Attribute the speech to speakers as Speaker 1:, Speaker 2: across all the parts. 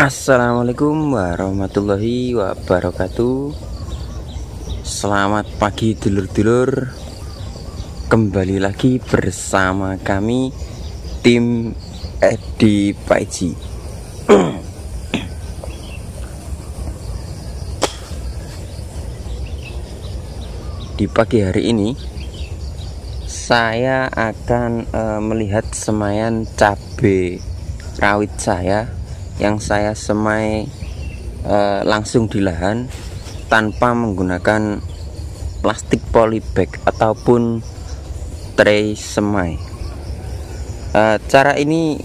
Speaker 1: Assalamualaikum warahmatullahi wabarakatuh. Selamat pagi dulur-dulur. Kembali lagi bersama kami tim Edi Paiji. Di pagi hari ini saya akan melihat semaian cabai rawit saya yang saya semai langsung di lahan tanpa menggunakan plastik polybag ataupun tray semai. Cara ini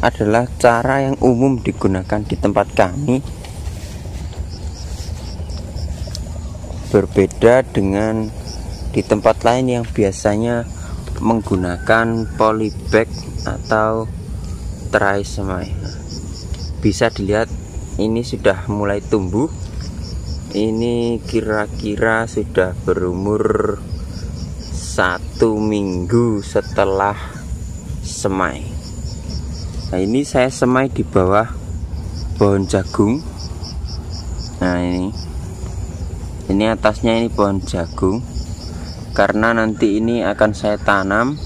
Speaker 1: adalah cara yang umum digunakan di tempat kami, berbeda dengan di tempat lain yang biasanya menggunakan polybag atau tray semai. Bisa dilihat ini sudah mulai tumbuh. Ini kira-kira sudah berumur 1 minggu setelah semai. Nah, ini saya semai di bawah pohon jagung. Nah, ini atasnya ini pohon jagung, karena nanti ini akan saya tanam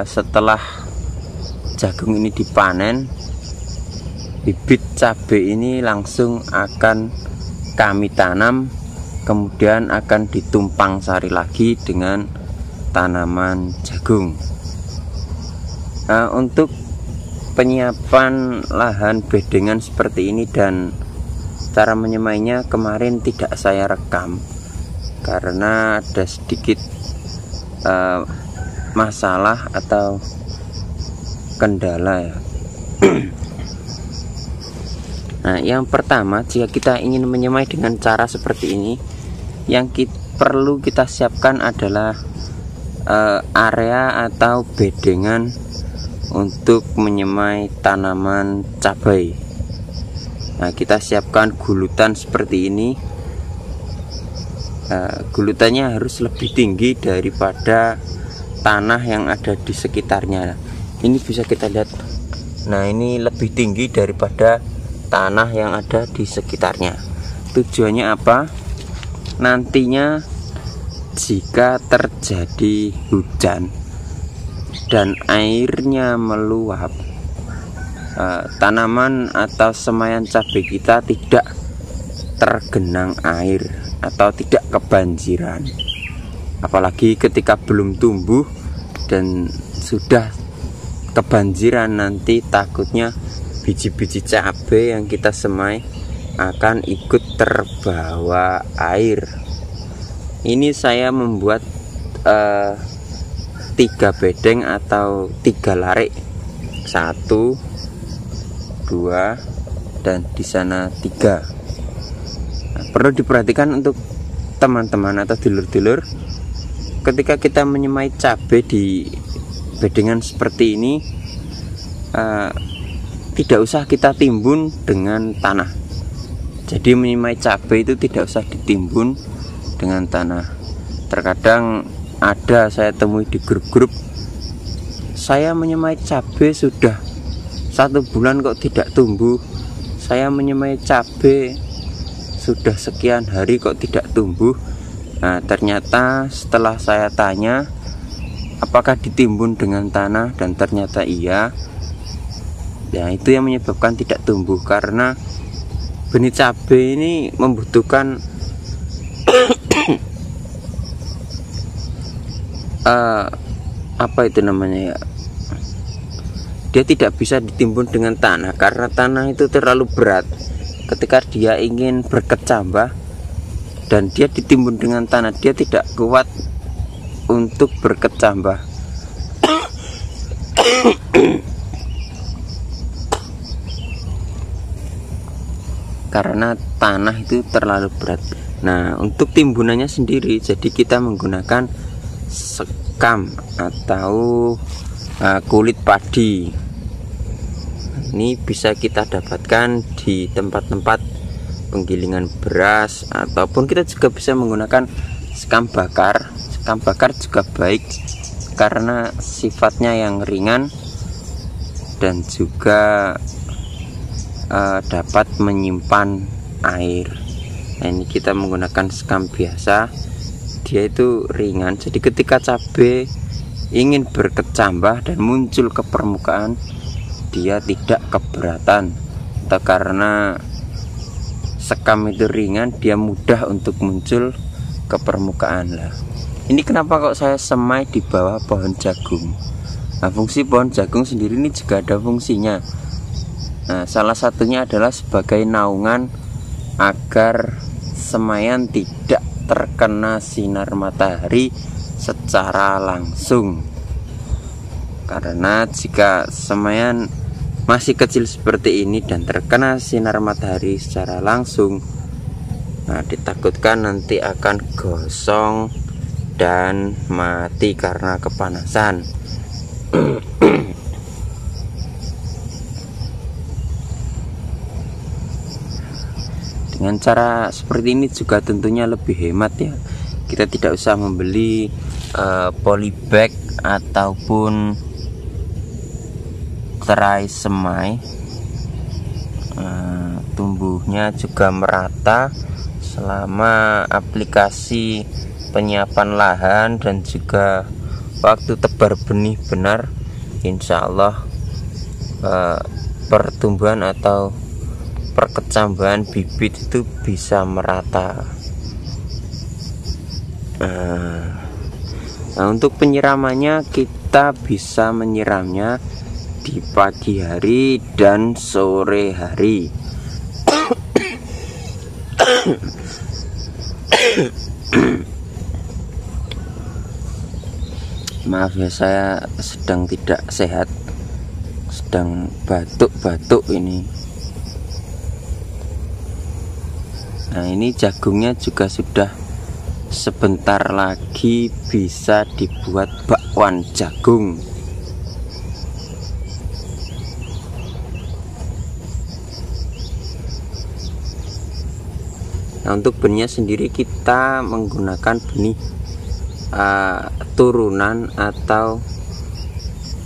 Speaker 1: setelah jagung ini dipanen. Bibit cabai ini langsung akan kami tanam, kemudian akan ditumpang sari lagi dengan tanaman jagung. Untuk penyiapan lahan bedengan seperti ini dan cara menyemainya kemarin tidak saya rekam karena ada sedikit masalah atau kendala ya. Nah, yang pertama, jika kita ingin menyemai dengan cara seperti ini, yang perlu kita siapkan adalah area atau bedengan untuk menyemai tanaman cabai. Nah, kita siapkan gulutan seperti ini. Gulutannya harus lebih tinggi daripada tanah yang ada di sekitarnya. Ini bisa kita lihat. Nah, ini lebih tinggi daripada tanah yang ada di sekitarnya. Tujuannya apa? Nantinya jika terjadi hujan dan airnya meluap, tanaman atau semaian cabai kita tidak tergenang air atau tidak kebanjiran. Apalagi ketika belum tumbuh dan sudah kebanjiran, nanti takutnya biji-biji cabai yang kita semai akan ikut terbawa air. Ini saya membuat 3 bedeng atau 3 larik, 1, 2, dan di sana 3. Nah, perlu diperhatikan untuk teman-teman atau dulur-dulur, ketika kita menyemai cabai di bedengan seperti ini, tidak usah kita timbun dengan tanah. Jadi menyemai cabai itu tidak usah ditimbun dengan tanah. Terkadang ada saya temui di grup-grup, saya menyemai cabai sudah 1 bulan kok tidak tumbuh. Saya menyemai cabai sudah sekian hari kok tidak tumbuh. Nah, ternyata setelah saya tanya apakah ditimbun dengan tanah, dan ternyata iya. Ya, itu yang menyebabkan tidak tumbuh, karena benih cabai ini membutuhkan apa itu namanya ya, dia tidak bisa ditimbun dengan tanah karena tanah itu terlalu berat. Ketika dia ingin berkecambah dan dia ditimbun dengan tanah, dia tidak kuat untuk berkecambah. Karena tanah itu terlalu berat. Nah, untuk timbunannya sendiri, jadi kita menggunakan sekam atau kulit padi. Ini bisa kita dapatkan di tempat-tempat penggilingan beras, ataupun kita juga bisa menggunakan sekam bakar. Sekam bakar juga baik karena sifatnya yang ringan dan juga dapat menyimpan air. Nah, ini kita menggunakan sekam biasa, dia itu ringan, jadi ketika cabai ingin berkecambah dan muncul ke permukaan, dia tidak keberatan. Atau karena sekam itu ringan, dia mudah untuk muncul ke permukaan lah. Ini kenapa kok saya semai di bawah pohon jagung. Nah, fungsi pohon jagung sendiri ini juga ada fungsinya. Nah, salah satunya adalah sebagai naungan agar semaian tidak terkena sinar matahari secara langsung. Karena jika semaian masih kecil seperti ini dan terkena sinar matahari secara langsung, nah ditakutkan nanti akan gosong dan mati karena kepanasan. Dengan cara seperti ini juga tentunya lebih hemat ya. Kita tidak usah membeli polybag ataupun terai semai. Tumbuhnya juga merata selama aplikasi penyiapan lahan dan juga waktu tebar benih benar. Insya Allah pertumbuhan atau perkecambahan bibit itu bisa merata. Nah, untuk penyiramannya kita bisa menyiramnya di pagi hari dan sore hari. Maaf ya, saya sedang tidak sehat, sedang batuk-batuk ini. Nah, ini jagungnya juga sudah sebentar lagi bisa dibuat bakwan jagung. Nah, untuk benihnya sendiri kita menggunakan benih turunan atau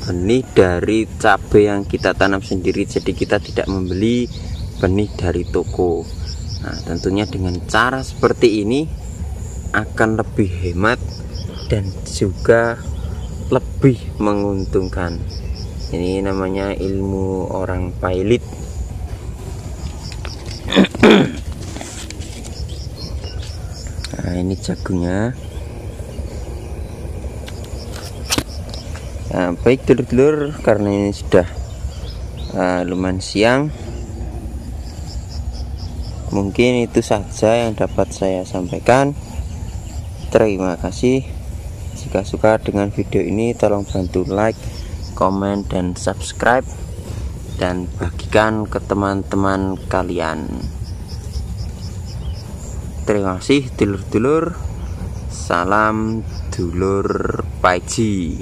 Speaker 1: benih dari cabai yang kita tanam sendiri. Jadi kita tidak membeli benih dari toko. Nah, tentunya dengan cara seperti ini akan lebih hemat dan juga lebih menguntungkan. Ini namanya ilmu orang pailit. Nah, ini jagungnya. Nah, baik dulur-dulur, karena ini sudah lumayan siang, mungkin itu saja yang dapat saya sampaikan. Terima kasih. Jika suka dengan video ini, tolong bantu like, komen, dan subscribe, dan bagikan ke teman-teman kalian. Terima kasih dulur-dulur. Salam dulur Paiji.